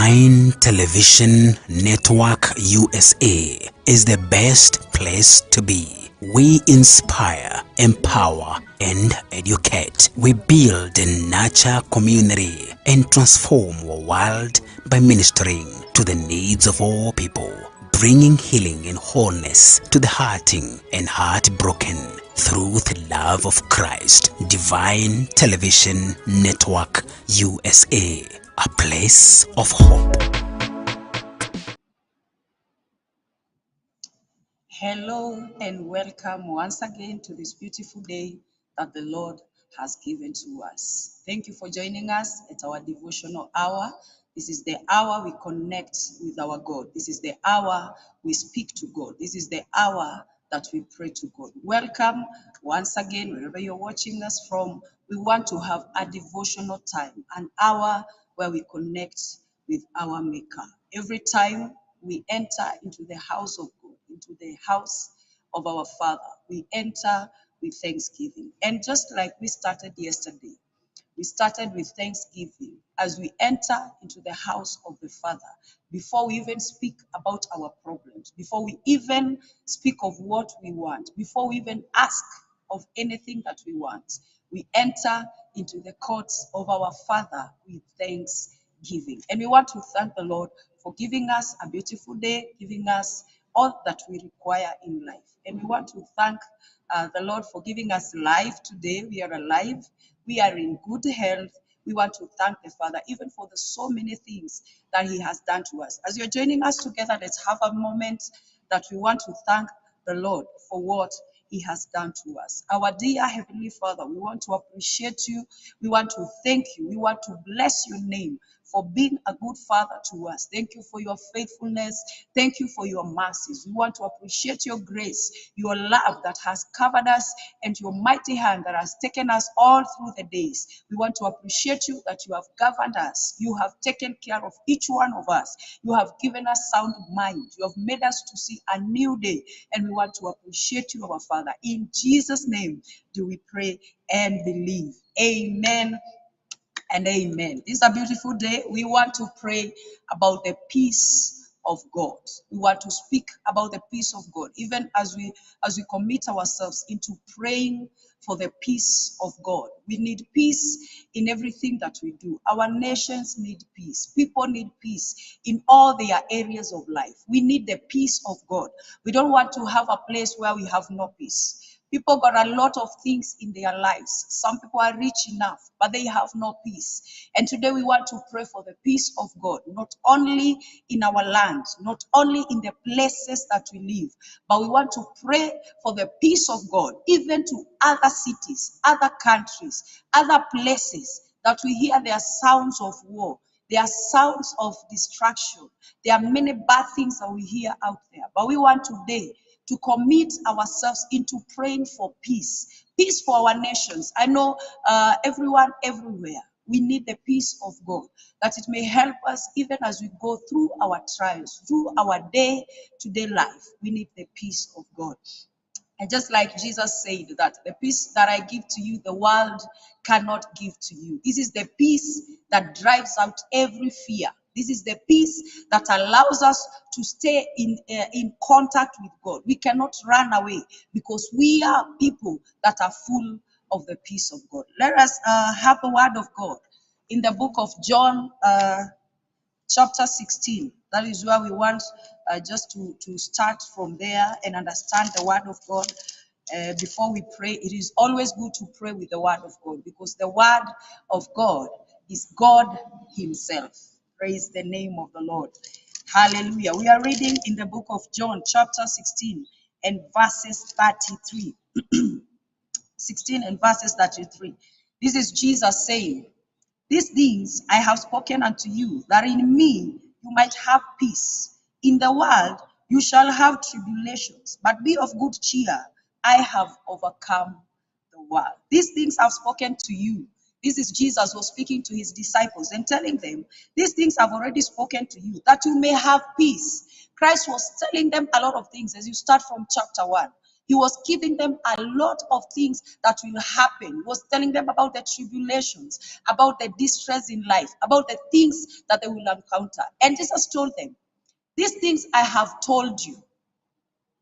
Divine Television Network USA is the best place to be. We inspire, empower, and educate. We build and nurture community and transform our world by ministering to the needs of all people, bringing healing and wholeness to the hurting and heartbroken through the love of Christ. Divine Television Network USA, a place of hope. Hello and welcome once again to this beautiful day that the Lord has given to us. Thank you for joining us at our devotional hour. This is the hour we connect with our God. This is the hour we speak to God. This is the hour that we pray to God. Welcome once again, wherever you're watching us from. We want to have a devotional time, an hour where we connect with our Maker. Every time we enter into the house of God, into the house of our Father, we enter with thanksgiving. And just like we started yesterday, we started with thanksgiving as we enter into the house of the Father. Before we even speak about our problems, before we even speak of what we want, before we even ask of anything that we want, we enter into the courts of our Father with thanksgiving. And we want to thank the Lord for giving us a beautiful day, giving us all that we require in life. And we want to thank the Lord for giving us life today. We are alive. We are in good health. We want to thank the Father even for the so many things that He has done to us. As you're joining us together, let's have a moment that we want to thank the Lord for what He has done to us. Our dear Heavenly Father, we want to appreciate you. We want to thank you. We want to bless your name for being a good Father to us. Thank you for your faithfulness. Thank you for your mercies. We want to appreciate your grace, your love that has covered us, and your mighty hand that has taken us all through the days. We want to appreciate you that you have governed us. You have taken care of each one of us. You have given us sound mind. You have made us to see a new day, and we want to appreciate you, our Father. In Jesus' name do we pray and believe. Amen and amen. This is a beautiful day. We want to pray about the peace of God. We want to speak about the peace of God, even as we commit ourselves into praying for the peace of God. We need peace in everything that we do. Our nations need peace. People need peace in all their areas of life. We need the peace of God. We don't want to have a place where we have no peace. People got a lot of things in their lives. Some people are rich enough, but they have no peace. And today we want to pray for the peace of God, not only in our land, not only in the places that we live, but we want to pray for the peace of God, even to other cities, other countries, other places that we hear their sounds of war. There are sounds of destruction. There are many bad things that we hear out there. But we want today to commit ourselves into praying for peace. Peace for our nations. I know everyone, everywhere, we need the peace of God, that it may help us even as we go through our trials, through our day-to-day life. We need the peace of God. And just like Jesus said that the peace that I give to you, the world cannot give to you. This is the peace that drives out every fear. This is the peace that allows us to stay in contact with God. We cannot run away because we are people that are full of the peace of God. Let us have the word of God in the book of John, chapter 16. That is where we want just to start from there and understand the word of God. Before we pray, it is always good to pray with the word of God, because the word of God is God Himself. Praise the name of the Lord. Hallelujah. We are reading in the book of John, chapter 16 and verses 33. 16 and verses 33. This is Jesus saying, "These things I have spoken unto you, that in me you might have peace. In the world you shall have tribulations, but be of good cheer. I have overcome the world. These things I've spoken to you." This is Jesus was speaking to his disciples and telling them, these things I've already spoken to you, that you may have peace. Christ was telling them a lot of things as you start from chapter 1. He was giving them a lot of things that will happen. He was telling them about the tribulations, about the distress in life, about the things that they will encounter. And Jesus told them, these things I have told you.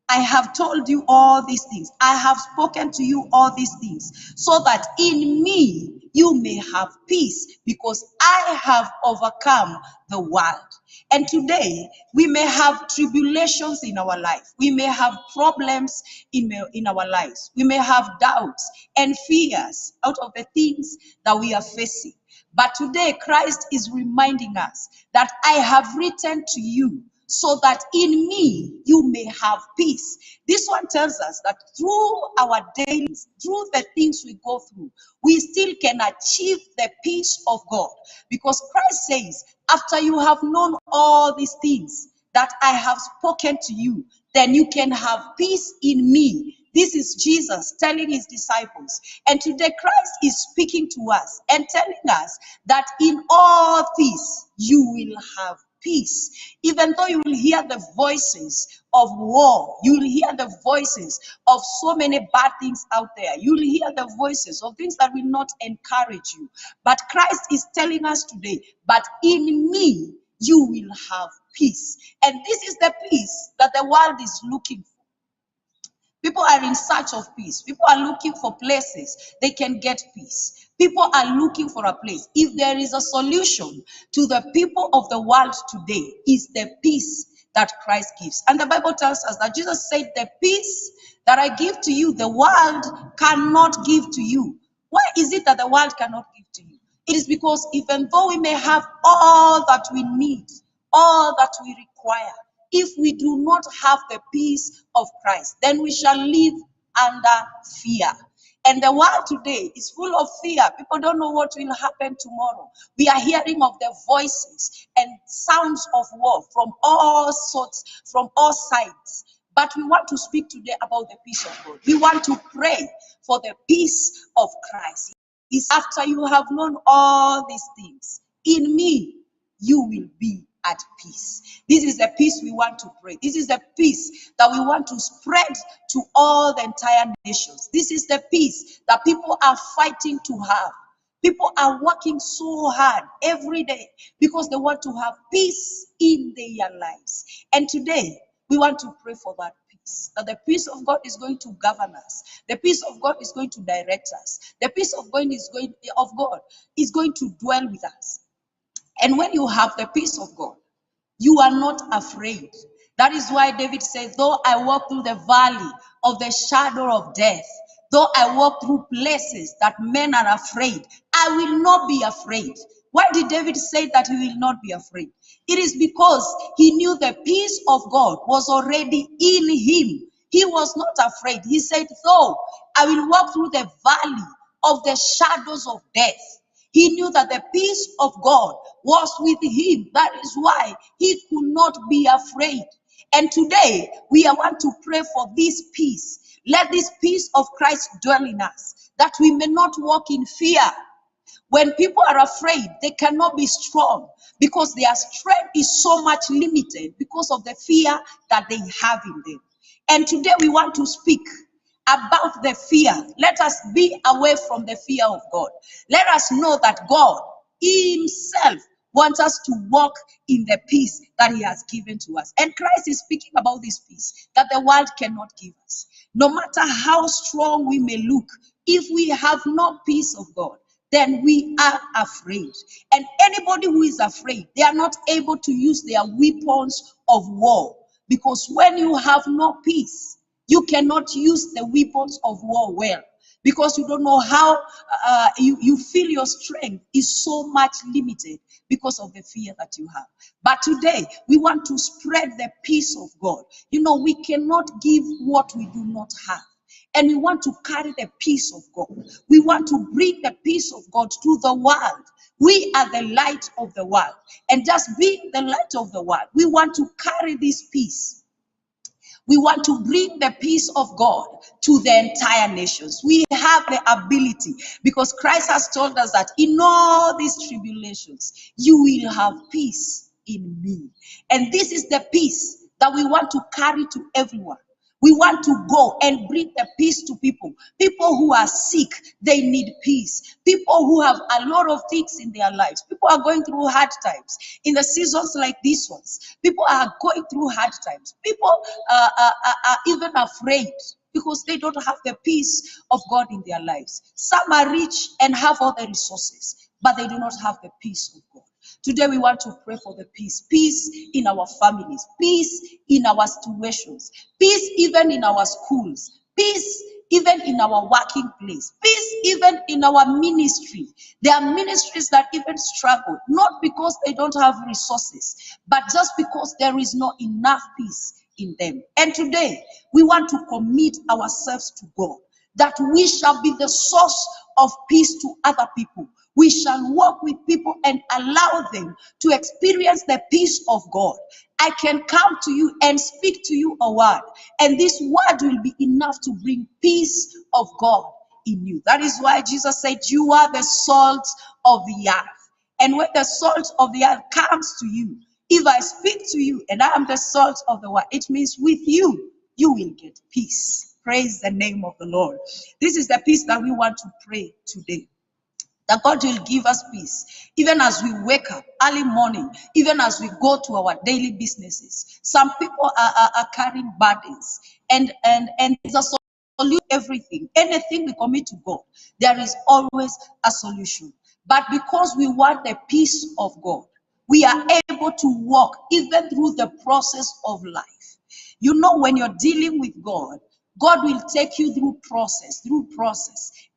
I have told you all these things. I have spoken to you all these things so that in me you may have peace, because I have overcome the world. And today we may have tribulations in our life. We may have problems in our lives. We may have doubts and fears out of the things that we are facing. But today Christ is reminding us that I have written to you so that in me you may have peace. This one tells us that through our days, through the things we go through, we still can achieve the peace of God. Because Christ says, after you have known all these things that I have spoken to you, then you can have peace in me. This is Jesus telling his disciples. And today Christ is speaking to us and telling us that in all this you will have peace. Even though you will hear the voices of war, you will hear the voices of so many bad things out there, you will hear the voices of things that will not encourage you. But Christ is telling us today, but in me you will have peace. And this is the peace that the world is looking for. People are in search of peace. People are looking for places they can get peace. People are looking for a place. If there is a solution to the people of the world today, is the peace that Christ gives. And the Bible tells us that Jesus said, the peace that I give to you, the world cannot give to you. Why is it that the world cannot give to you? It is because even though we may have all that we need, all that we require, if we do not have the peace of Christ, then we shall live under fear. And the world today is full of fear. People don't know what will happen tomorrow. We are hearing of the voices and sounds of war from all sorts, from all sides. But we want to speak today about the peace of God. We want to pray for the peace of Christ. It's after you have known all these things, in me you will be at peace. This is the peace we want to pray. This is the peace that we want to spread to all the entire nations. This is the peace that people are fighting to have. People are working so hard every day because they want to have peace in their lives. And today, we want to pray for that peace, that the peace of God is going to govern us. The peace of God is going to direct us. The peace of God is going to dwell with us. And when you have the peace of God, you are not afraid. That is why David said, though I walk through the valley of the shadow of death, though I walk through places that men are afraid, I will not be afraid. Why did David say that he will not be afraid? It is because he knew the peace of God was already in him. He was not afraid. He said, though I will walk through the valley of the shadows of death, he knew that the peace of God was with him. That is why he could not be afraid. And today, we want to pray for this peace. Let this peace of Christ dwell in us, that we may not walk in fear. When people are afraid, they cannot be strong because their strength is so much limited because of the fear that they have in them. And today, we want to speak about the fear. Let us be away from the fear of God. Let us know that God himself wants us to walk in the peace that he has given to us. And Christ is speaking about this peace that the world cannot give us. No matter how strong we may look, if we have no peace of God, then we are afraid. And anybody who is afraid, they are not able to use their weapons of war. Because when you have no peace, you cannot use the weapons of war well, because you don't know how you feel your strength is so much limited because of the fear that you have. But today, we want to spread the peace of God. You know, we cannot give what we do not have. And we want to carry the peace of God. We want to bring the peace of God to the world. We are the light of the world. And just being the light of the world, we want to carry this peace. We want to bring the peace of God to the entire nations. We have the ability because Christ has told us that in all these tribulations, you will have peace in me. And this is the peace that we want to carry to everyone. We want to go and bring the peace to people. People who are sick, they need peace. People who have a lot of things in their lives. People are going through hard times. In the seasons like these ones, people are going through hard times. People are even afraid because they don't have the peace of God in their lives. Some are rich and have all the resources, but they do not have the peace of God. Today we want to pray for the peace. Peace in our families. Peace in our situations. Peace even in our schools. Peace even in our working place. Peace even in our ministry. There are ministries that even struggle, not because they don't have resources, but just because there is not enough peace in them. And today we want to commit ourselves to God, that we shall be the source of peace to other people. We shall walk with people and allow them to experience the peace of God. I can come to you and speak to you a word, and this word will be enough to bring peace of God in you. That is why Jesus said, you are the salt of the earth. And when the salt of the earth comes to you, if I speak to you and I am the salt of the world, it means with you, you will get peace. Praise the name of the Lord. This is the peace that we want to pray today, that God will give us peace, even as we wake up early morning, even as we go to our daily businesses. Some people are carrying burdens, and there's a solution to everything. Anything we commit to God, there is always a solution. But because we want the peace of God, we are able to walk even through the process of life. You know, when you're dealing with God, God will take you through process.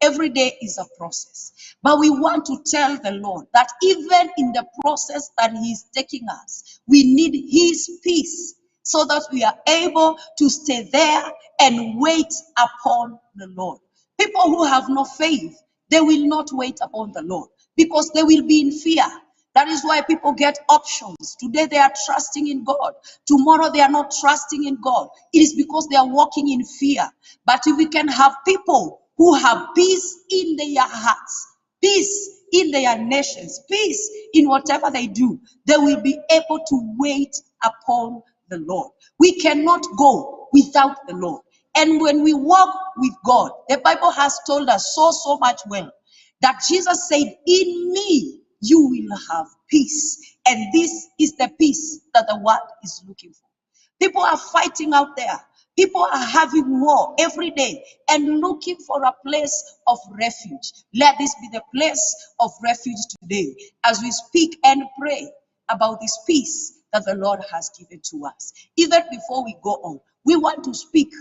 Every day is a process. But we want to tell the Lord that even in the process that He is taking us, we need His peace so that we are able to stay there and wait upon the Lord. People who have no faith, they will not wait upon the Lord because they will be in fear. That is why people get options. Today they are trusting in God. Tomorrow they are not trusting in God. It is because they are walking in fear. But if we can have people who have peace in their hearts, peace in their nations, peace in whatever they do, they will be able to wait upon the Lord. We cannot go without the Lord. And when we walk with God, the Bible has told us so much well that Jesus said, in me, you will have peace. And this is the peace that the world is looking for. People are fighting out there. People are having war every day and looking for a place of refuge. Let this be the place of refuge today as we speak and pray about this peace that the Lord has given to us. Even before we go on, we want to speak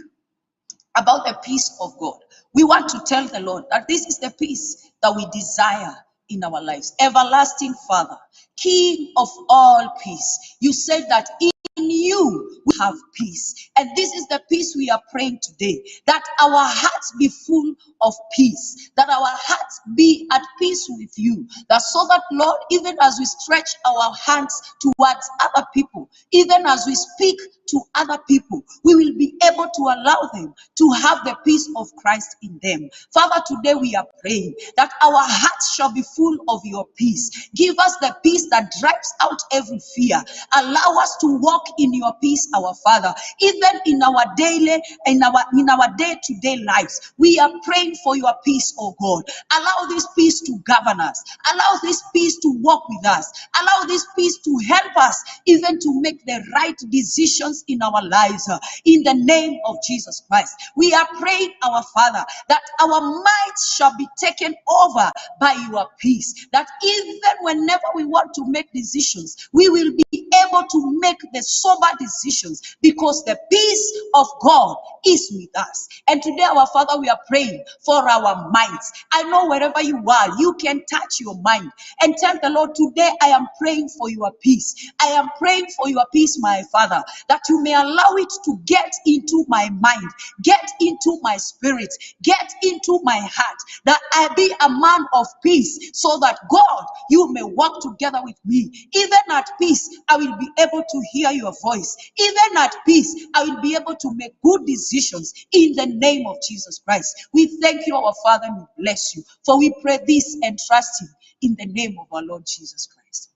about the peace of God. We want to tell the Lord that this is the peace that we desire in our lives. Everlasting Father, King of all peace, you said that in you we have peace. And this is the peace we are praying today, that our hearts be full of peace, that our hearts be at peace with you, that so that, Lord, even as we stretch our hands towards other people, even as we speak to other people, we will be able to allow them to have the peace of Christ in them. Father, today we are praying that our hearts shall be full of your peace. Give us the peace that drives out every fear. Allow us to walk in your peace, our Father, even in our daily, in our day-to-day lives. We are praying for your peace, oh God. Allow this peace to govern us. Allow this peace to walk with us. Allow this peace to help us even to make the right decisions in our lives. In the name of Jesus Christ, we are praying, our Father, that our minds shall be taken over by your peace. That even whenever we want to make decisions, we will be able to make the sober decisions because the peace of God is with us. And today, our Father, we are praying for our minds. I know wherever you are, you can touch your mind and tell the Lord, today I am praying for your peace. I am praying for your peace, my Father, that you may allow it to get into my mind, get into my spirit, get into my heart, that I be a man of peace, so that God, you may work together with me. Even at peace, I will be able to hear your voice. Even at peace, I will be able to make good decisions in the name of Jesus Christ. We thank you, our Father, and we bless you. For we pray this and trust Him in the name of our Lord Jesus Christ.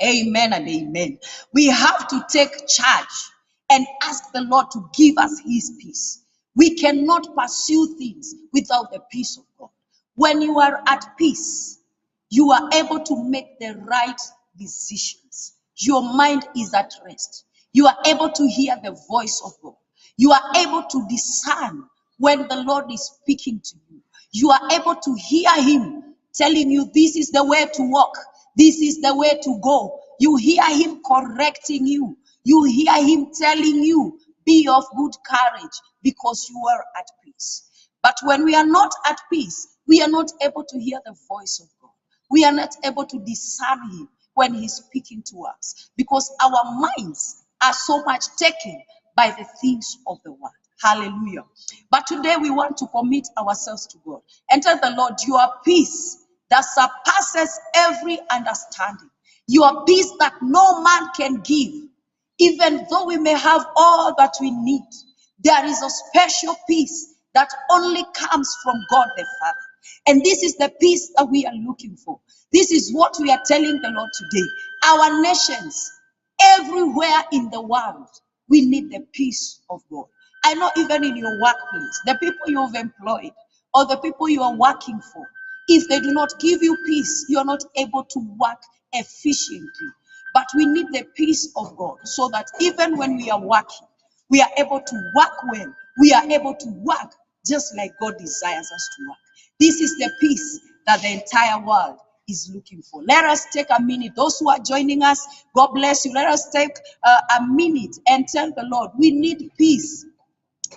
Amen and amen. We have to take charge and ask the Lord to give us his peace. We cannot pursue things without the peace of God. When you are at peace, you are able to make the right decisions. Your mind is at rest. You are able to hear the voice of God. You are able to discern when the Lord is speaking to you. You are able to hear him telling you this is the way to walk. This is the way to go. You hear him correcting you. You hear him telling you, be of good courage because you are at peace. But when we are not at peace, we are not able to hear the voice of God. We are not able to discern him when he's speaking to us because our minds are so much taken by the things of the world. Hallelujah. But today we want to commit ourselves to God and tell the Lord, your peace that surpasses every understanding, your peace that no man can give, even though we may have all that we need, there is a special peace that only comes from God the Father. And this is the peace that we are looking for. This is what we are telling the Lord today. Our nations, everywhere in the world, we need the peace of God. I know even in your workplace, the people you've employed or the people you are working for, if they do not give you peace, you're not able to work efficiently. But we need the peace of God so that even when we are working, we are able to work well. We are able to work just like God desires us to work. This is the peace that the entire world is looking for. Let us take a minute. Those who are joining us, God bless you. Let us take a minute and tell the Lord, we need peace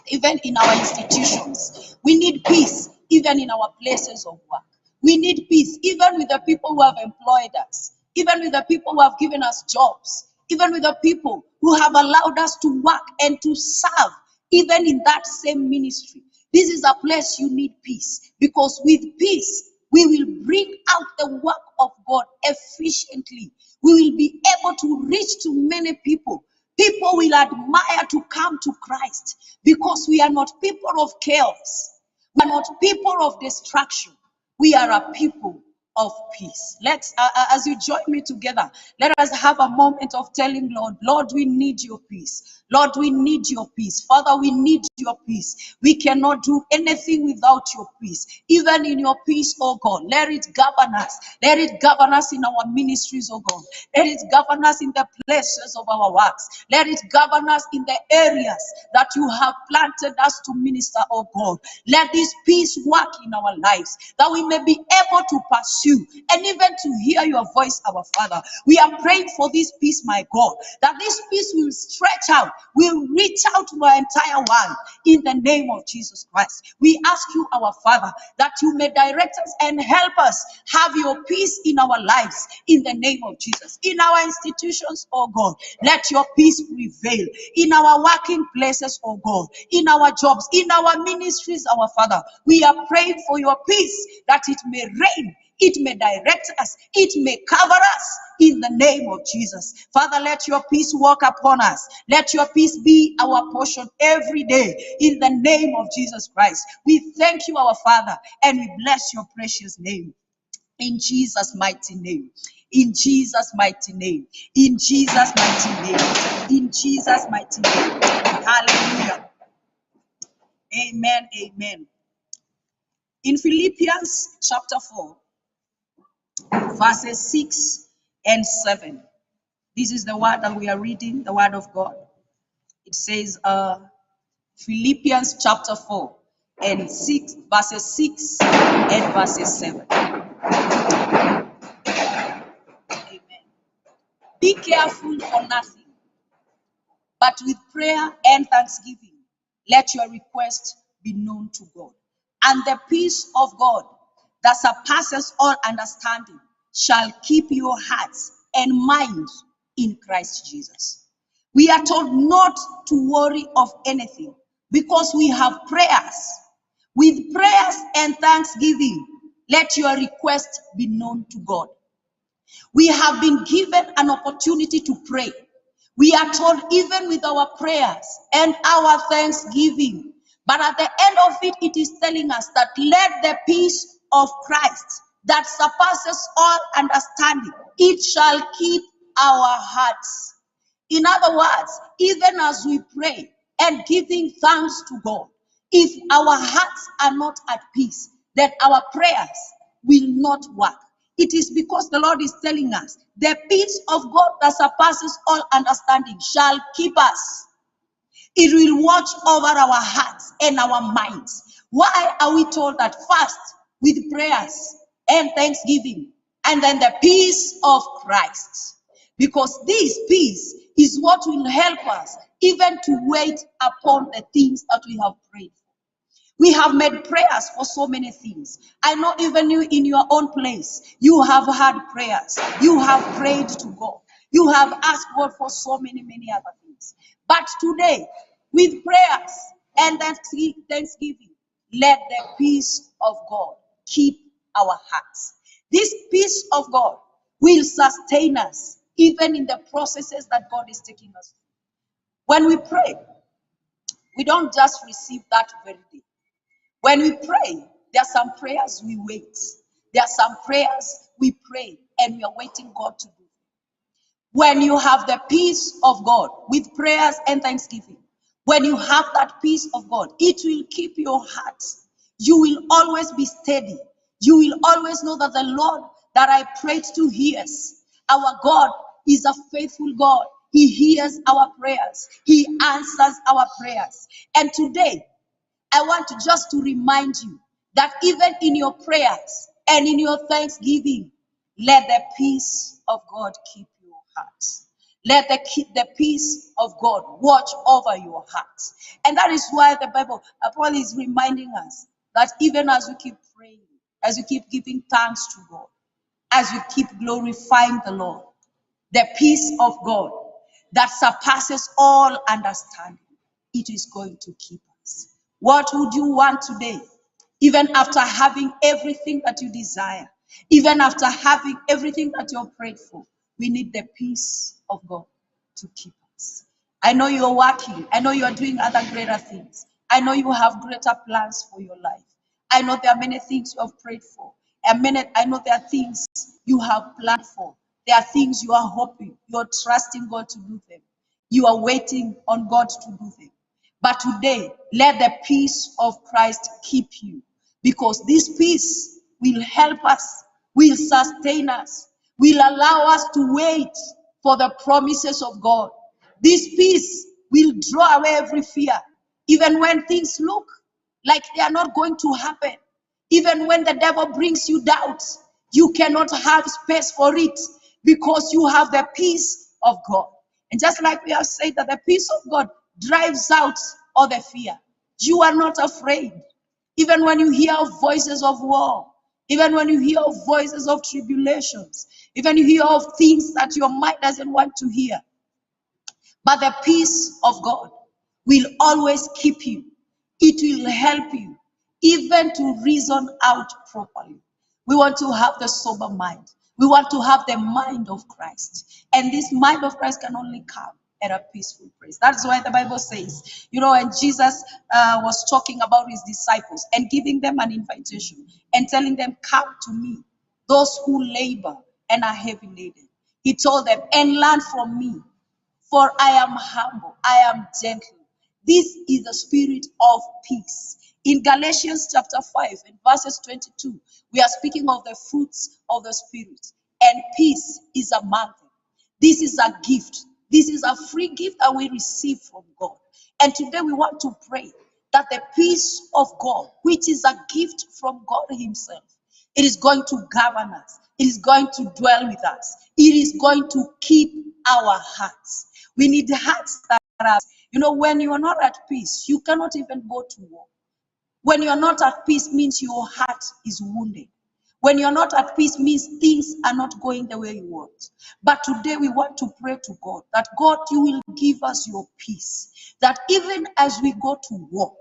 even in our institutions. We need peace even in our places of work. We need peace even with the people who have employed us, even with the people who have given us jobs, even with the people who have allowed us to work and to serve, even in that same ministry. This is a place you need peace, because with peace, we will bring out the work of God efficiently. We will be able to reach to many people. People will admire to come to Christ because we are not people of chaos. We are not people of destruction. We are a people of peace. Let's, as you join me together, let us have a moment of telling Lord, Lord, we need your peace. Lord, we need your peace. Father, we need your peace. We cannot do anything without your peace. Even in your peace, oh God, let it govern us. Let it govern us in our ministries, oh God. Let it govern us in the places of our works. Let it govern us in the areas that you have planted us to minister, oh God. Let this peace work in our lives, that we may be able to pursue and even to hear your voice, our Father. We are praying for this peace, my God, that this peace will stretch out, will reach out to our entire world in the name of Jesus Christ. We ask you, our Father, that you may direct us and help us have your peace in our lives in the name of Jesus. In our institutions, oh God, let your peace prevail. In our working places, oh God, in our jobs, in our ministries, our Father, we are praying for your peace, that it may reign, it may direct us, it may cover us in the name of Jesus. Father, let your peace walk upon us. Let your peace be our portion every day in the name of Jesus Christ. We thank you, our Father, and we bless your precious name. In Jesus' mighty name. In Jesus' mighty name. In Jesus' mighty name. In Jesus' mighty name. Hallelujah. Amen. Amen. In Philippians chapter 4, verses 6 and 7. This is the word that we are reading, the word of God. It says, Philippians chapter 4 and 6, verses 6 and verses 7. Amen. Be careful for nothing, but with prayer and thanksgiving, let your request be known to God. And the peace of God that surpasses all understanding shall keep your hearts and minds in Christ Jesus. We are told not to worry of anything because we have prayers. With prayers and thanksgiving, let your request be known to God. We have been given an opportunity to pray. We are told even with our prayers and our thanksgiving. But at the end of it, it is telling us that let the peace of Christ that surpasses all understanding, it shall keep our hearts. In other words, even as we pray and giving thanks to God, if our hearts are not at peace, then our prayers will not work. It is because the Lord is telling us, the peace of God that surpasses all understanding shall keep us. It will watch over our hearts and our minds. Why are we told that? First, with prayers and thanksgiving, and then the peace of Christ. Because this peace is what will help us even to wait upon the things that we have prayed for. We have made prayers for so many things. I know even you in your own place, you have had prayers. You have prayed to God. You have asked God for so many other things. But today, with prayers and thanksgiving, let the peace of God keep our hearts. This peace of God will sustain us even in the processes that God is taking us through. When we pray, we don't just receive that very day. When we pray, there are some prayers we wait. There are some prayers we pray and we are waiting God to do. When you have the peace of God with prayers and thanksgiving, when you have that peace of God, it will keep your heart. You will always be steady. You will always know that the Lord that I prayed to hears. Our God is a faithful God. He hears our prayers. He answers our prayers. And today, I want to just to remind you that even in your prayers and in your thanksgiving, let the peace of God keep your hearts. Let the peace of God watch over your hearts. And that is why the Bible, Paul is reminding us that even as we keep praying, as we keep giving thanks to God, as we keep glorifying the Lord, the peace of God that surpasses all understanding, it is going to keep us. What would you want today? Even after having everything that you desire, even after having everything that you're prayed for, we need the peace of God to keep us. I know you're working. I know you're doing other greater things. I know you have greater plans for your life. I know there are many things you have prayed for. I know there are things you have planned for. There are things you are hoping. You're trusting God to do them. You are waiting on God to do them. But today, let the peace of Christ keep you, because this peace will help us, will sustain us, will allow us to wait for the promises of God. This peace will draw away every fear, even when things look like they are not going to happen. Even when the devil brings you doubts, you cannot have space for it because you have the peace of God. And just like we have said that the peace of God drives out all the fear. You are not afraid. Even when you hear voices of war, even when you hear voices of tribulations, even you hear of things that your mind doesn't want to hear. But the peace of God will always keep you. It will help you even to reason out properly. We want to have the sober mind. We want to have the mind of Christ. And this mind of Christ can only come at a peaceful place. That's why the Bible says, when Jesus was talking about his disciples and giving them an invitation and telling them, come to me, those who labor and are heavy laden. He told them, and learn from me, for I am humble, I am gentle. This is the spirit of peace. In Galatians chapter 5 and verses 22, we are speaking of the fruits of the spirit, and peace is among them. This is a gift. This is a free gift that we receive from God. And today we want to pray that the peace of God, which is a gift from God himself, it is going to govern us. It is going to dwell with us. It is going to keep our hearts. We need hearts that are, when you are not at peace, you cannot even go to war. When you are not at peace means your heart is wounded. When you're not at peace means things are not going the way you want. But today we want to pray to God that God, you will give us your peace. That even as we go to war,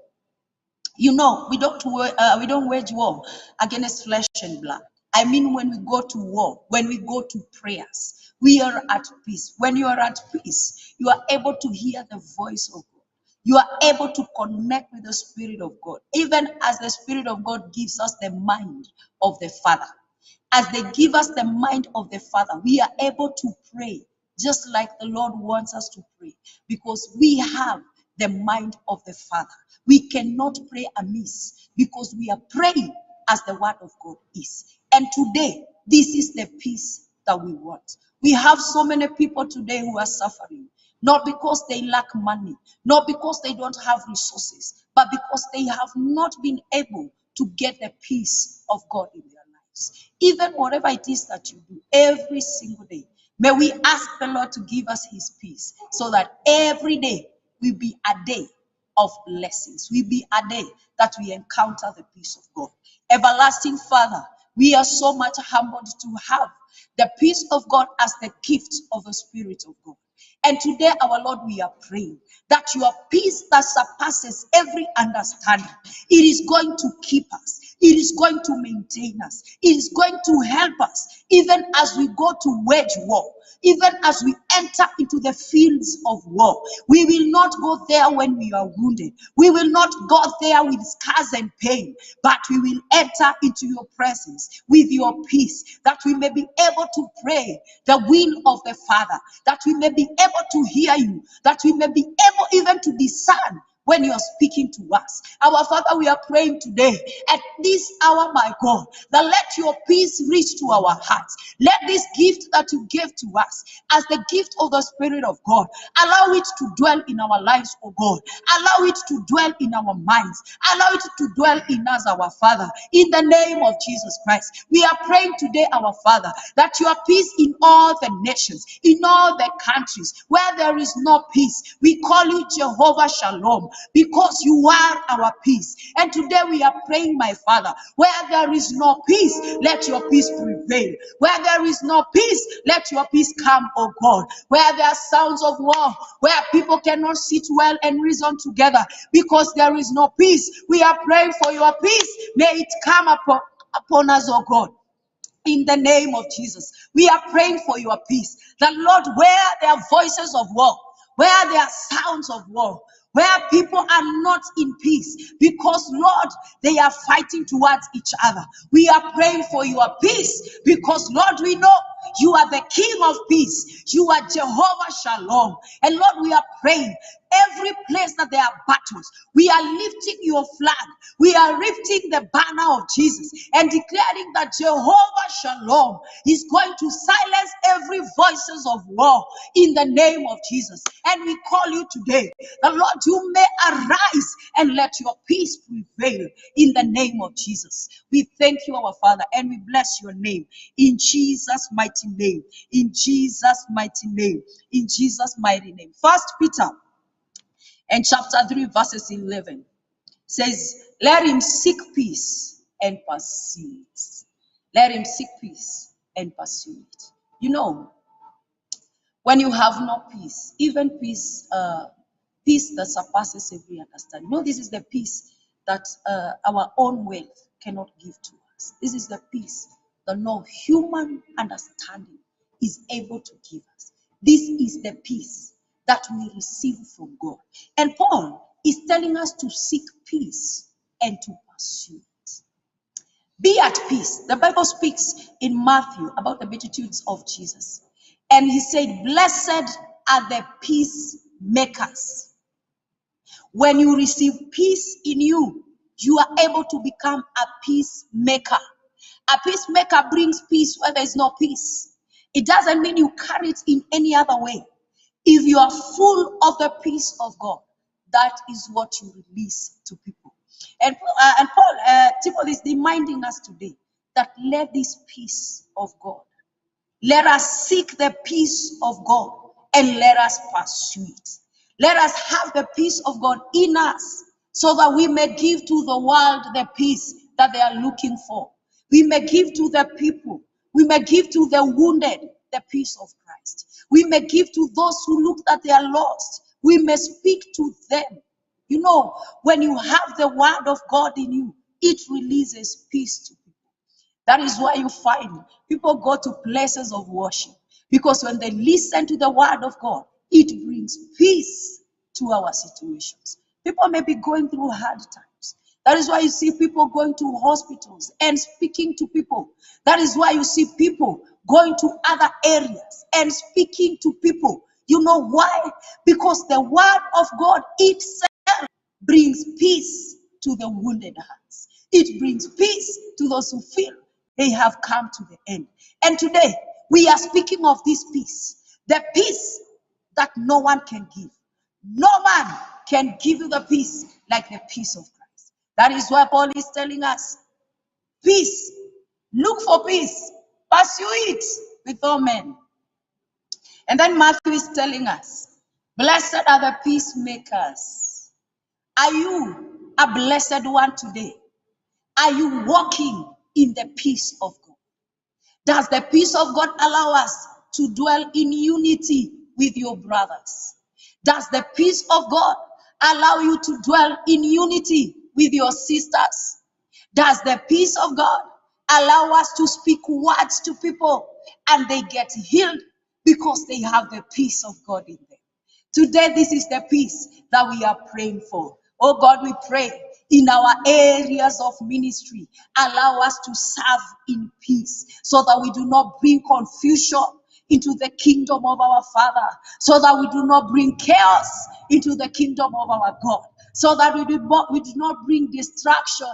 we don't wage war against flesh and blood. I mean, when we go to war, when we go to prayers, we are at peace. When you are at peace, you are able to hear the voice of God. You are able to connect with the Spirit of God, even as the Spirit of God gives us the mind of the Father. As they give us the mind of the Father, we are able to pray just like the Lord wants us to pray, because we have the mind of the Father. We cannot pray amiss because we are praying as the word of God is. And today, this is the peace that we want. We have so many people today who are suffering, not because they lack money, not because they don't have resources, but because they have not been able to get the peace of God in their lives. Even whatever it is that you do every single day, may we ask the Lord to give us his peace so that every day will be a day of blessings. Will be a day that we encounter the peace of God. Everlasting Father, we are so much humbled to have the peace of God as the gift of the Spirit of God. And today, our Lord, we are praying that your peace that surpasses every understanding, it is going to keep us. It is going to maintain us. It is going to help us even as we go to wage war. Even as we enter into the fields of war, we will not go there when we are wounded. We will not go there with scars and pain, but we will enter into your presence with your peace, that we may be able to pray the will of the Father, that we may be able to hear you, that we may be able even to discern when you are speaking to us. Our Father, we are praying today at this hour, my God, that let your peace reach to our hearts. Let this gift that you gave to us as the gift of the Spirit of God, allow it to dwell in our lives, oh God. Allow it to dwell in our minds. Allow it to dwell in us, our Father, in the name of Jesus Christ. We are praying today, our Father, that your peace in all the nations, in all the countries where there is no peace, we call you Jehovah Shalom, because you are our peace. And today we are praying, my Father, where there is no peace, let your peace prevail. Where there is no peace, let your peace come, oh God. Where there are sounds of war, where people cannot sit well and reason together because there is no peace, we are praying for your peace. May it come upon us, oh God. In the name of Jesus, we are praying for your peace. That Lord, where there are voices of war, where there are sounds of war, where people are not in peace, because Lord, they are fighting towards each other. We are praying for your peace, because Lord, we know you are the King of peace. You are Jehovah Shalom. And Lord, we are praying every place that there are battles, we are lifting your flag. We are lifting the banner of Jesus and declaring that Jehovah Shalom is going to silence every voices of war in the name of Jesus. And we call you today, the Lord, you may arise and let your peace prevail in the name of Jesus. We thank you, our Father, and we bless your name in Jesus' mighty name. In Jesus' mighty name. In Jesus' mighty name. First Peter and chapter 3 verses 11 says, let him seek peace and pursue it. Let him seek peace and pursue it. You know, when you have no peace, even peace, peace that surpasses every understanding. You know, this is the peace that our own wealth cannot give to us. This is the peace that no human understanding is able to give us. This is the peace that we receive from God. And Paul is telling us to seek peace and to pursue it. Be at peace. The Bible speaks in Matthew about the beatitudes of Jesus. And he said, blessed are the peacemakers. When you receive peace in you, you are able to become a peacemaker. A peacemaker brings peace where there is no peace. It doesn't mean you carry it in any other way. If you are full of the peace of God, that is what you release to people. And Paul, Timothy is reminding us today that let this peace of God, let us seek the peace of God and let us pursue it. Let us have the peace of God in us so that we may give to the world the peace that they are looking for. We may give to the people. We may give to the wounded the peace of Christ. We may give to those who look that they are lost. We may speak to them. You know, when you have the word of God in you, it releases peace to people. That is why you find people go to places of worship, because when they listen to the word of God, it brings peace to our situations. People may be going through hard times. That is why you see people going to hospitals and speaking to people. That is why you see people going to other areas and speaking to people. You know why? Because the word of God itself brings peace to the wounded hearts. It brings peace to those who feel they have come to the end. And today, we are speaking of this peace, the peace that no one can give. No man can give you the peace like the peace of Christ. That is why Paul is telling us, peace, look for peace, pursue it with all men. And then Matthew is telling us, blessed are the peacemakers. Are you a blessed one today? Are you walking in the peace of God? Does the peace of God allow us to dwell in unity with your brothers? Does the peace of God allow you to dwell in unity with your sisters? Does the peace of God allow us to speak words to people and they get healed because they have the peace of God in them? Today, this is the peace that we are praying for. Oh God, we pray in our areas of ministry, allow us to serve in peace so that we do not bring confusion into the kingdom of our Father, so that we do not bring chaos into the kingdom of our God, so that we do not bring distraction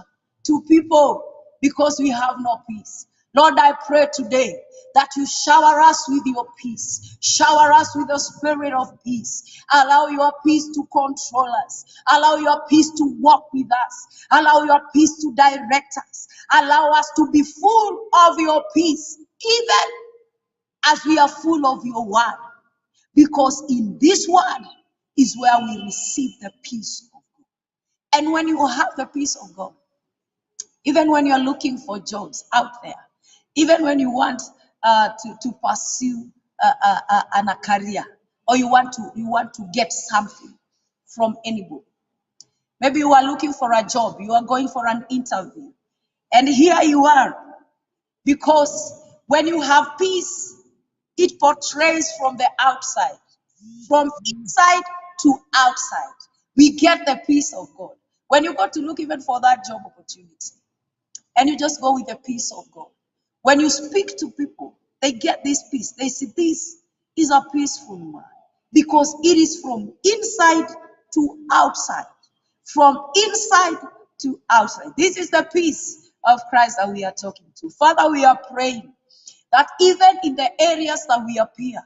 to people because we have no peace. Lord, I pray today that you shower us with your peace. Shower us with the spirit of peace. Allow your peace to control us. Allow your peace to walk with us. Allow your peace to direct us. Allow us to be full of your peace, even as we are full of your word. Because in this word is where we receive the peace of God. And when you have the peace of God, even when you're looking for jobs out there, even when you want to pursue a career, or you want to get something from anybody. Maybe you are looking for a job, you are going for an interview, and here you are. Because when you have peace, it portrays from the outside, from inside to outside. We get the peace of God. When you go to look even for that job opportunity, and you just go with the peace of God. When you speak to people, they get this peace. They see this is a peaceful man because it is from inside to outside. From inside to outside. This is the peace of Christ that we are talking to. Father, we are praying that even in the areas that we appear,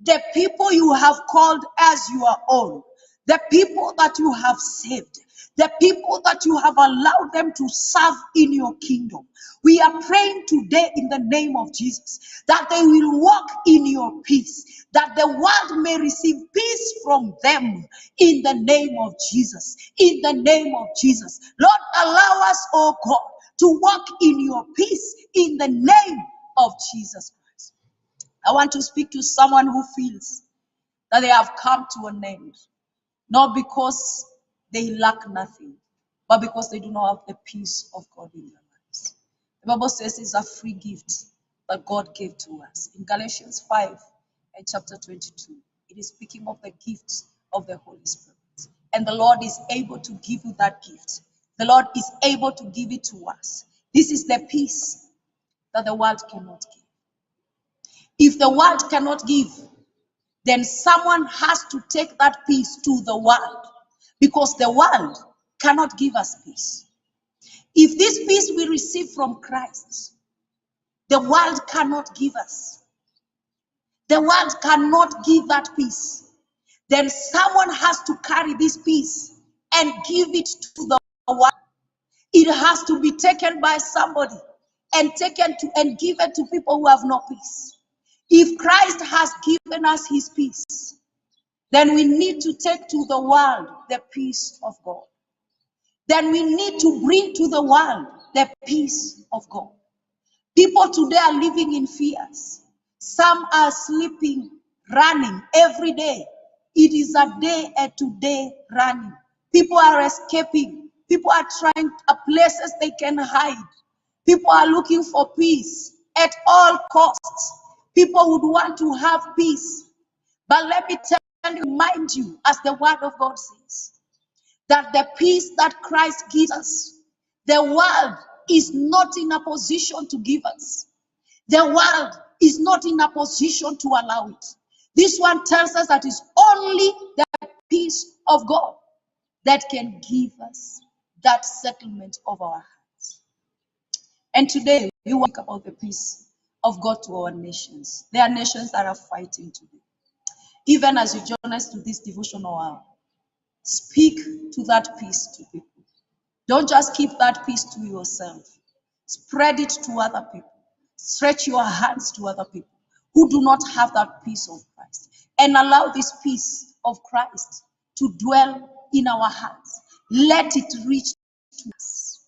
the people you have called as your own, the people that you have saved, the people that you have allowed them to serve in your kingdom. We are praying today in the name of Jesus that they will walk in your peace, that the world may receive peace from them in the name of Jesus. In the name of Jesus. Lord, allow us, oh God, to walk in your peace in the name of Jesus Christ. I want to speak to someone who feels that they have come to an end, not because they lack nothing, but because they do not have the peace of God in their lives. The Bible says it's a free gift that God gave to us. In Galatians 5 and chapter 22, it is speaking of the gifts of the Holy Spirit. And the Lord is able to give you that gift. The Lord is able to give it to us. This is the peace that the world cannot give. If the world cannot give, then someone has to take that peace to the world, because the world cannot give us peace. If this peace we receive from Christ, the world cannot give us. The world cannot give that peace. Then someone has to carry this peace and give it to the world. It has to be taken by somebody and given to people who have no peace. If Christ has given us his peace, then we need to take to the world the peace of God. Then we need to bring to the world the peace of God. People today are living in fears. Some are sleeping, running every day. It is a day-to-day running. People are escaping. People are trying places they can hide. People are looking for peace at all costs. People would want to have peace. But let me remind you, as the word of God says, that the peace that Christ gives us, the world is not in a position to give us. The world is not in a position to allow it. This one tells us that it's only the peace of God that can give us that settlement of our hearts. And today, we want to talk about the peace of God to our nations. There are nations that are fighting today. Even as you join us to this devotional hour, speak to that peace to people. Don't just keep that peace to yourself. Spread it to other people. Stretch your hands to other people who do not have that peace of Christ. And allow this peace of Christ to dwell in our hearts. Let it reach to us.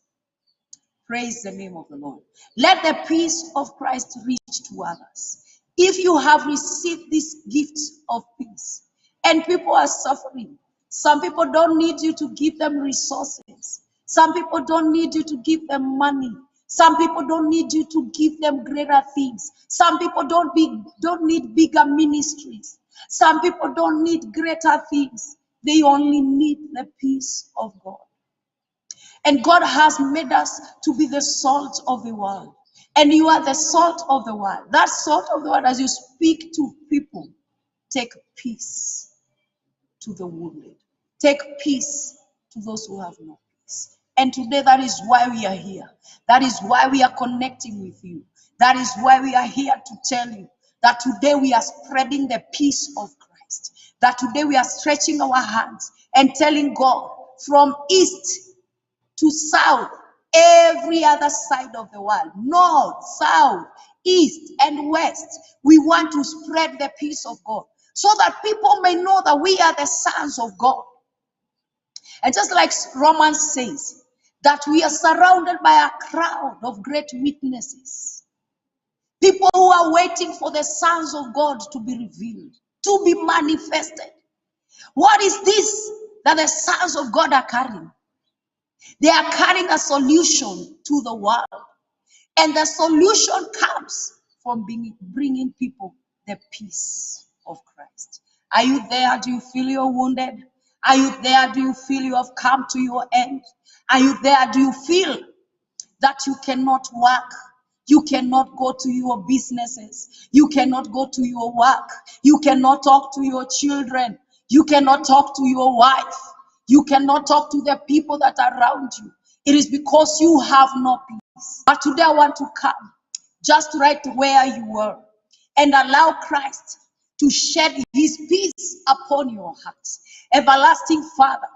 Praise the name of the Lord. Let the peace of Christ reach to others. If you have received this gift of peace and people are suffering, some people don't need you to give them resources. Some people don't need you to give them money. Some people don't need you to give them greater things. Some people don't need bigger ministries. Some people don't need greater things. They only need the peace of God. And God has made us to be the salt of the world. And you are the salt of the world. That salt of the world, as you speak to people, take peace to the wounded. Take peace to those who have no peace. And today, that is why we are here. That is why we are connecting with you. That is why we are here to tell you that today we are spreading the peace of Christ. That today we are stretching our hands and telling God from east to south, every other side of the world, north, south, east, and west, we want to spread the peace of God so that people may know that we are the sons of God. And just like Romans says, that we are surrounded by a crowd of great witnesses. People who are waiting for the sons of God to be revealed, to be manifested. What is this that the sons of God are carrying? They are carrying a solution to the world. And the solution comes from bringing people the peace of Christ. Are you there? Do you feel you're wounded? Are you there? Do you feel you have come to your end? Are you there? Do you feel that you cannot work? You cannot go to your businesses. You cannot go to your work. You cannot talk to your children. You cannot talk to your wife. You cannot talk to the people that are around you. It is because you have no peace. But today I want to come just right where you were and allow Christ to shed his peace upon your hearts. Everlasting Father,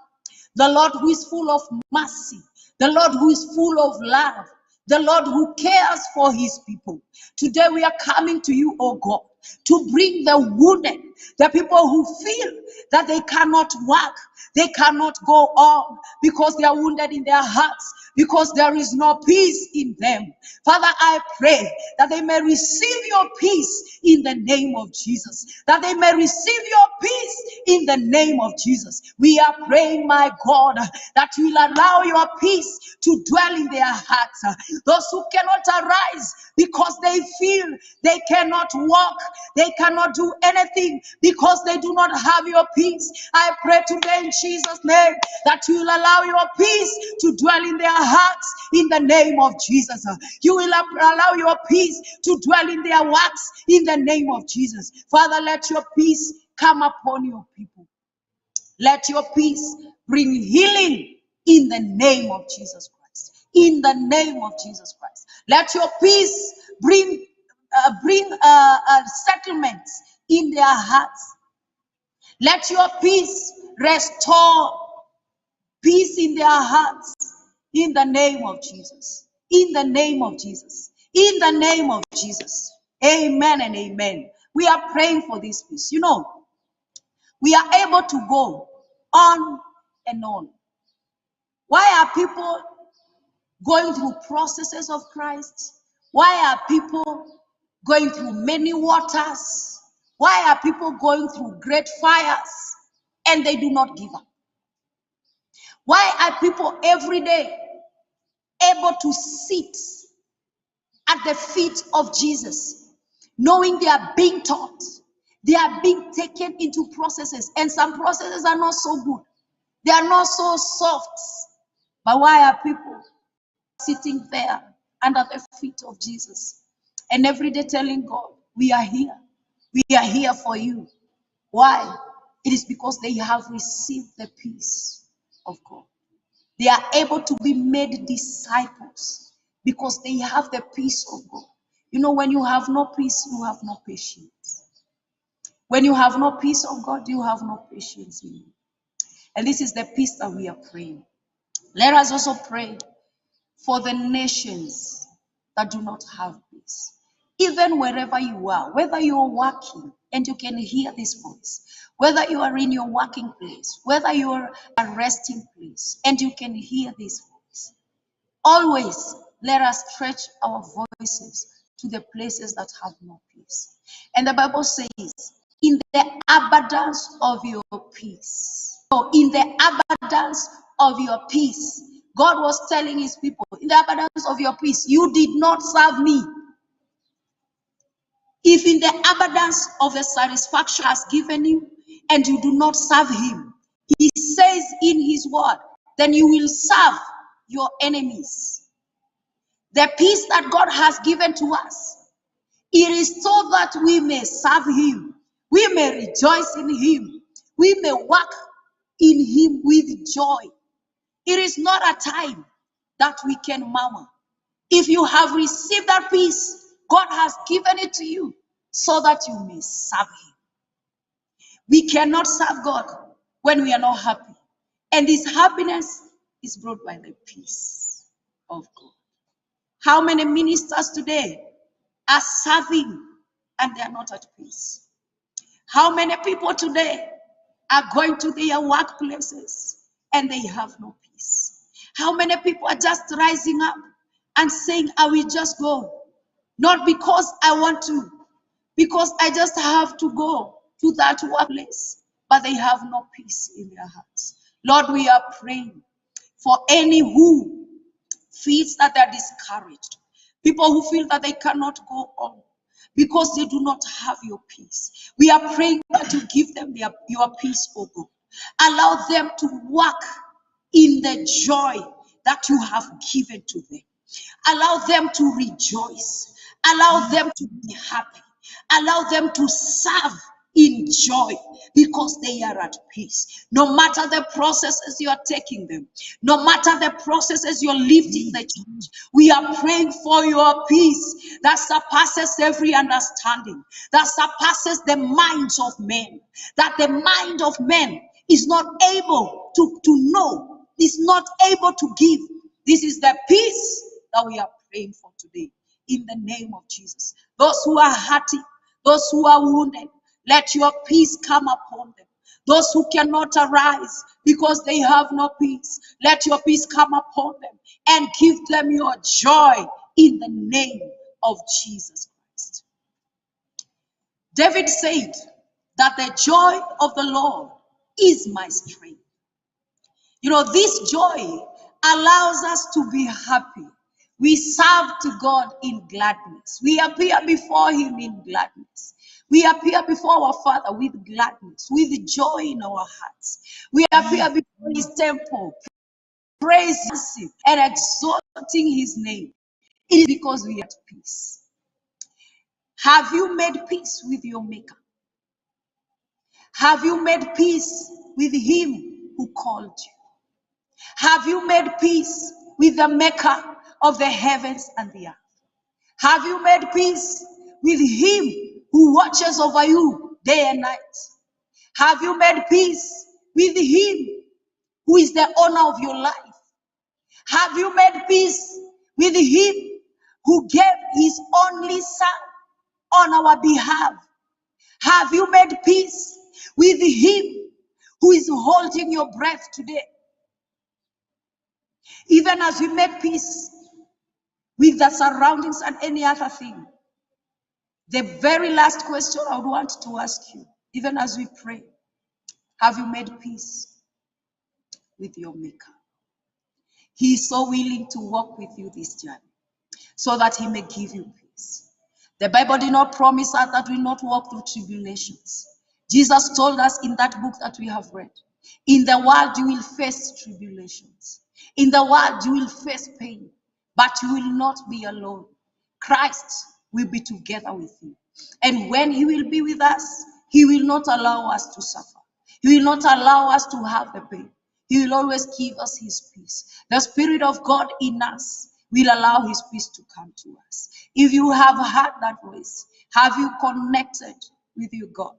the Lord who is full of mercy, the Lord who is full of love, the Lord who cares for his people. Today we are coming to you, oh God, to bring the wounded, the people who feel that they cannot work, they cannot go on because they are wounded in their hearts, because there is no peace in them. Father, I pray that they may receive your peace in the name of Jesus, that they may receive your peace in the name of Jesus. We are praying, my God, that you will allow your peace to dwell in their hearts. Those who cannot arise because they feel they cannot walk, they cannot do anything because they do not have your peace. I pray today in Jesus' name that you will allow your peace to dwell in their hearts in the name of Jesus. You will allow your peace to dwell in their works in the name of Jesus. Father, let your peace come upon your people. Let your peace bring healing in the name of Jesus Christ. In the name of Jesus Christ. Let your peace bring settlements in their hearts. Let your peace restore peace in their hearts. In the name of Jesus. In the name of Jesus. In the name of Jesus. Amen and amen. We are praying for this peace. You know, we are able to go on and on. Why are people going through processes of Christ? Why are people going through many waters? Why are people going through great fires and they do not give up? Why are people every day able to sit at the feet of Jesus, knowing they are being taught, they are being taken into processes, and some processes are not so good, they are not so soft. But why are people sitting there under the feet of Jesus and every day telling God We are here. We are here for you. Why? It is because they have received the peace of God. They are able to be made disciples because they have the peace of God. You know, when you have no peace, you have no patience. When you have no peace of God, you have no patience in you. And this is the peace that we are praying. Let us also pray for the nations that do not have peace. Even wherever you are, whether you are working and you can hear this voice, whether you are in your working place, whether you are a resting place and you can hear this voice, always let us stretch our voices to the places that have no peace. And the Bible says, in the abundance of your peace. So in the abundance of your peace, God was telling his people, in the abundance of your peace, you did not serve me. If in the abundance of the satisfaction has given you and you do not serve him, he says in his word, then you will serve your enemies. The peace that God has given to us, it is so that we may serve him, we may rejoice in him, we may walk in him with joy. It is not a time that we can murmur. If you have received that peace, God has given it to you so that you may serve him. We cannot serve God when we are not happy. And this happiness is brought by the peace of God. How many ministers today are serving and they are not at peace? How many people today are going to their workplaces and they have no peace? How many people are just rising up and saying, I will just go, not because I want to, because I just have to go to that workplace, but they have no peace in their hearts. Lord, we are praying for any who feels that they're discouraged, people who feel that they cannot go on because they do not have your peace. We are praying that you give them your peace, oh God. Allow them to walk in the joy that you have given to them. Allow them to rejoice. Allow them to be happy. Allow them to serve in joy because they are at peace. No matter the processes you are taking them, no matter the processes you're lifting the church, we are praying for your peace that surpasses every understanding, that surpasses the minds of men, that the mind of men is not able to know, is not able to give. This is the peace that we are praying for today in the name of Jesus. Those who are hurting, those who are wounded, let your peace come upon them. Those who cannot arise because they have no peace, let your peace come upon them and give them your joy in the name of Jesus Christ. David said that the joy of the Lord is my strength. You know, this joy allows us to be happy. We serve to God in gladness. We appear before him in gladness. We appear before our Father with gladness, with joy in our hearts. We appear before his temple, praising and exalting his name. It is because we are at peace. Have you made peace with your Maker? Have you made peace with him who called you? Have you made peace with the Maker of the heavens and the earth? Have you made peace with him who watches over you day and night? Have you made peace with him who is the owner of your life? Have you made peace with him who gave his only son on our behalf? Have you made peace with him who is holding your breath today? Even as we make peace with the surroundings and any other thing, the very last question I would want to ask you, even as we pray, have you made peace with your Maker? He is so willing to walk with you this journey so that he may give you peace. The Bible did not promise us that we will not walk through tribulations. Jesus told us in that book that we have read, in the world you will face tribulations. In the world you will face pain, but you will not be alone. Christ will be together with you. And when he will be with us, he will not allow us to suffer. He will not allow us to have the pain. He will always give us his peace. The Spirit of God in us will allow his peace to come to us. If you have heard that voice, have you connected with your God?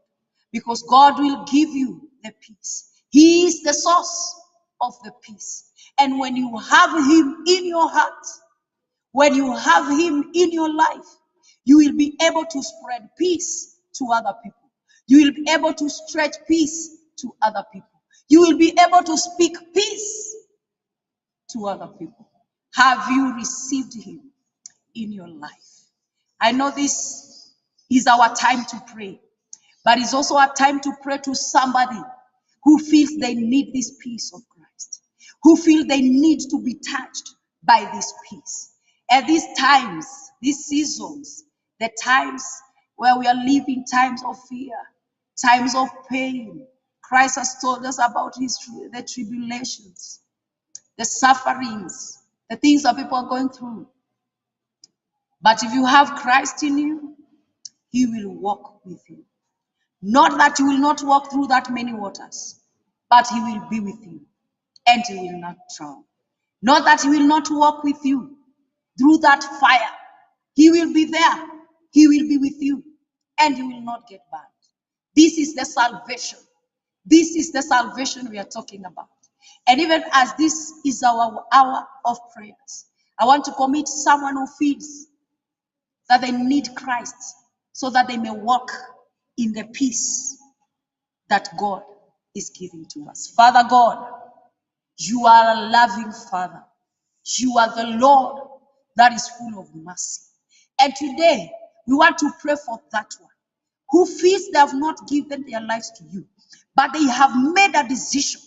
Because God will give you the peace. He is the source of the peace. And when you have him in your heart, when you have him in your life, you will be able to spread peace to other people. You will be able to stretch peace to other people. You will be able to speak peace to other people. Have you received him in your life? I know this is our time to pray, but it's also a time to pray to somebody who feels they need this peace of Christ, who feel they need to be touched by this peace. At these times, these seasons, the times where we are living times of fear, times of pain, Christ has told us about the tribulations, the sufferings, the things that people are going through. But if you have Christ in you, he will walk with you. Not that you will not walk through that many waters, but he will be with you and he will not drown. Not that he will not walk with you through that fire. He will be there. He will be with you and you will not get burned. This is the salvation. This is the salvation we are talking about. And even as this is our hour of prayers, I want to commit someone who feels that they need Christ so that they may walk in the peace that God is giving to us. Father God, you are a loving Father. You are the Lord that is full of mercy. And today, we want to pray for that one who feels they have not given their lives to you, but they have made a decision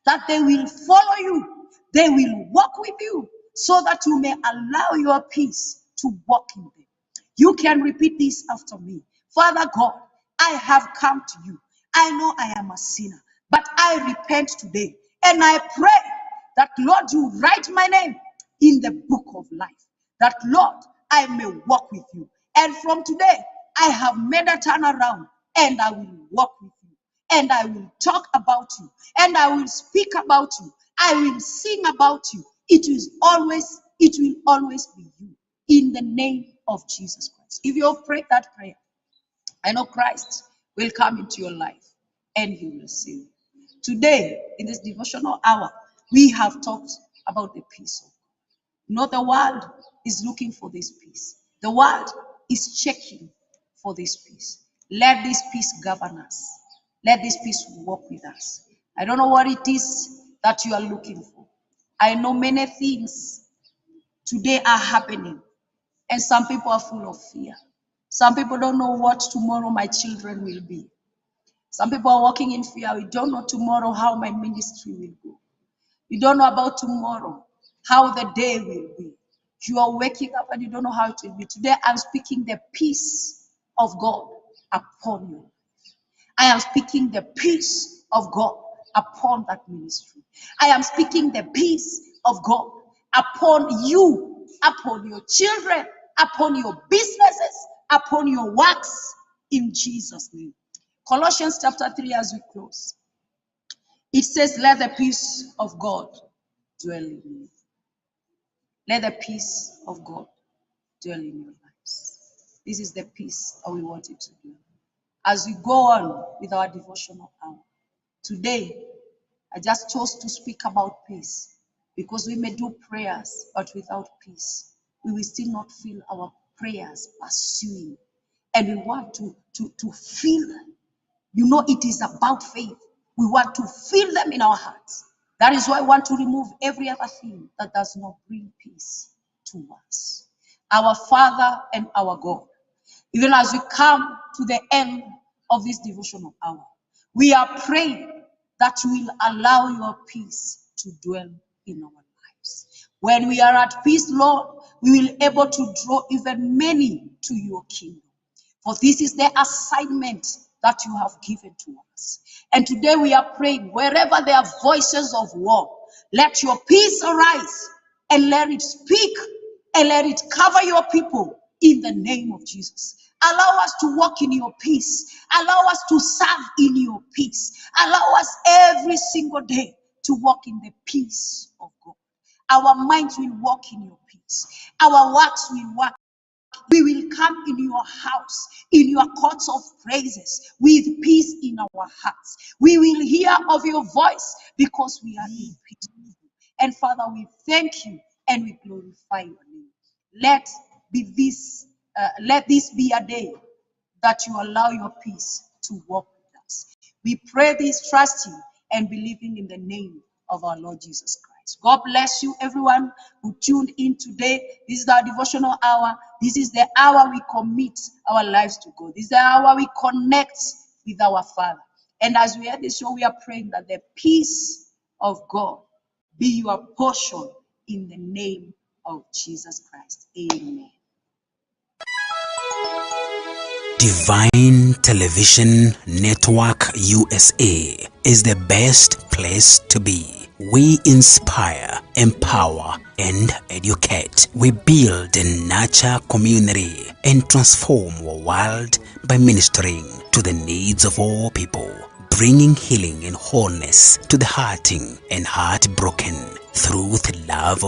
that they will follow you, they will walk with you, so that you may allow your peace to walk in them. You can repeat this after me. Father God, I have come to you. I know I am a sinner, but I repent today. And I pray that, Lord, you write my name in the book of life. That, Lord, I may walk with you. And from today, I have made a turnaround and I will walk with you. And I will talk about you. And I will speak about you. I will sing about you. It will always be you. In the name of Jesus Christ. If you have prayed that prayer, I know Christ will come into your life and he will save you. Today, in this devotional hour, we have talked about the peace of God. You know, the world is looking for this peace. The world is checking for this peace. Let this peace govern us. Let this peace walk with us. I don't know what it is that you are looking for. I know many things today are happening, and some people are full of fear. Some people don't know what tomorrow my children will be. Some people are walking in fear. We don't know tomorrow how my ministry will go. You don't know about tomorrow, how the day will be. You are waking up and you don't know how it will be. Today I'm speaking the peace of God upon you. I am speaking the peace of God upon that ministry. I am speaking the peace of God upon you, upon your children, upon your businesses, upon your works, in Jesus' name. Colossians chapter 3, as we close, it says, let the peace of God dwell in you. Let the peace of God dwell in your lives. This is the peace that we want it to do. As we go on with our devotional hour, today, I just chose to speak about peace because we may do prayers, but without peace, we will still not feel our prayers pursuing. And we want to feel them. You know, it is about faith. We want to feel them in our hearts. That is why I want to remove every other thing that does not bring peace to us. Our Father and our God, even as we come to the end of this devotional hour, we are praying that you will allow your peace to dwell in our lives. When we are at peace, Lord, we will be able to draw even many to your kingdom. For this is the assignment that you have given to us. And today we are praying, wherever there are voices of war, let your peace arise and let it speak and let it cover your people in the name of Jesus. Allow us to walk in your peace. Allow us to serve in your peace. Allow us every single day to walk in the peace of God. Our minds will walk in your peace. Our works will work. We will come in your house, in your courts of praises, with peace in our hearts. We will hear of your voice because we are in peace. And Father, we thank you and we glorify your name. Let this be a day that you allow your peace to walk with us. We pray this trusting and believing in the name of our Lord Jesus Christ. God bless you, everyone who tuned in today. This is our devotional hour. This is the hour we commit our lives to God. This is the hour we connect with our Father. And as we end this show, we are praying that the peace of God be your portion in the name of Jesus Christ. Amen. Divine Television Network USA is the best place to be. We inspire, empower, and educate. We build and nurture community and transform our world by ministering to the needs of all people, bringing healing and wholeness to the hurting and heartbroken through the love of